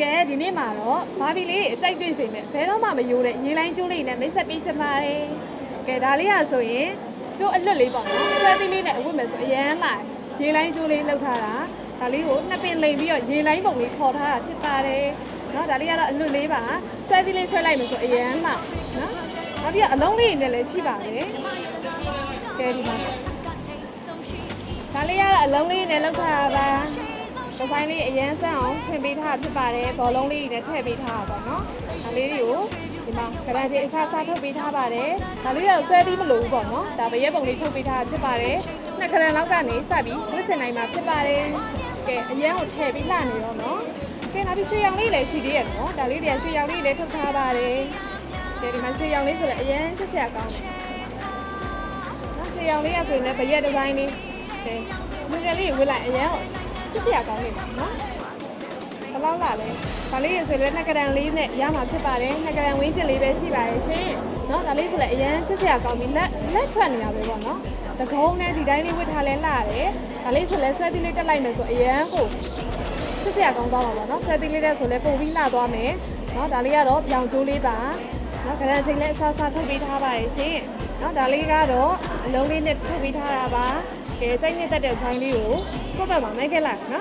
ကဲဒီနေ့မှာတော့ဘာဘီလေးအကြိုက်တွေ့စေမယ်ဘယ်တော့မှမယိုးတဲ့ရေလိုင်းကျိုးလေးနဲ့မိတ်ဆက်ပေးချင်ပါတယ်ကဲဒါလေးရဆိုရင်ကျိုးအလွတ်လေးပေါ့နော်ဆွဲသီးလေးနဲ့အဝတ်မယ်ဆိုအရန်လာရေလိုင်းကျိုးလေးလောက်ထားတာဒါလေးကိုနှစ်ပင်လိမ်ပြီးတော့ရေလိုင်းပုံလေးခေါ်ထားတာဖြစ်ပါတယ်နော်ဒါလေးကတော့အလွတ်လေးပါဆွဲသီးလေးဆွဲလိုက်မယ်ဆိုအရန်လာနော်နောက်ပြီးတော့အလုံးလေးနဲ့လည်းရှိပါတယ်ကဲဒီမှာဒါလေးကတော့အလုံးလေးနဲ့လောက်ထားတာပါဒီဇိုင်းလေးအရန်ဆန်းအောင်ထွင်ပေးထားဖြစ်ပါတယ်ဘောလုံးလေးနဲ့ထည့်ပေးထားတာပေါ့နော်ဒါလေးတွေကိုဒီမှာဂရန်စီအစားစားထုတ်ပေးထားပါတယ်ဒါလေးကတော့ဆွဲပြီးမလို့ဘူးပေါ့နော်ဒါပဲရက်ပုံလေးထုတ်ပေးထားဖြစ်ပါတယ်နှစ်ခရန်လောက်ကနေစပြီးဝစ်စင်နိုင်မှာဖြစ်ပါတယ်ကဲအရန်ကိုထည့်ပြီးလှနေတော့နော်ကဲနောက်ပြီးရွှေရောင်လေးလည်းရှိသေးရဲ့နော်ဒါလေးတွေကရွှေရောင်လေးလည်းထုတ်ထားပါတယ်ကဲဒီမှာရွှေရောင်လေးဆိုလည်းအရန်ချစ်စရာကောင်းတယ်နော်ရွှေရောင်လေးကဆိုရင်လည်းဘရက်ဒီဇိုင်းလေးကဲလူငယ်လေးဝစ်လိုက်အရန်ချစ်စရာကောင်းနေပါနော်ဘယ်လောက်လာလဲဒါလေးရဆိုလည်းနှစ်ကရန်လေးနဲ့ရမှာဖြစ်ပါတယ်နှစ်ကရန်ဝင်းချင်လေးပဲရှိပါရဲ့ရှင်နော်ဒါလေးဆိုလည်းအရန်ချစ်စရာကောင်းပြီးလက်ထွက်နေတာပဲပေါ့နော်တကုံးနဲ့ဒီတိုင်းလေးဝစ်ထားလဲလာတယ်ဒါလေးဆိုလည်းဆွဲသီးလေးတက်လိုက်မယ်ဆိုအရန်ကိုချစ်စရာကောင်းသွားမှာပေါ့နော်ဆွဲသီးလေးတဲ့ဆိုလည်းပုံပြီးလာသွားမယ်နော်ဒါလေးကတော့ပြောင်ကျိုးလေးပါနော်ကရန်ချိန်လည်းအစားစားထုတ်ပေးထားပါရဲ့ရှင်နော်ဒါလေးကတော့အလုံးလေးနဲ့ထုတ်ပေးထားတာပါကဲစိတ်နဲ့တက်တဲ့ဆိုင်လေးကိုကိုယ့်ဘက်မှာမိုက်ခဲ့လိုက်နော်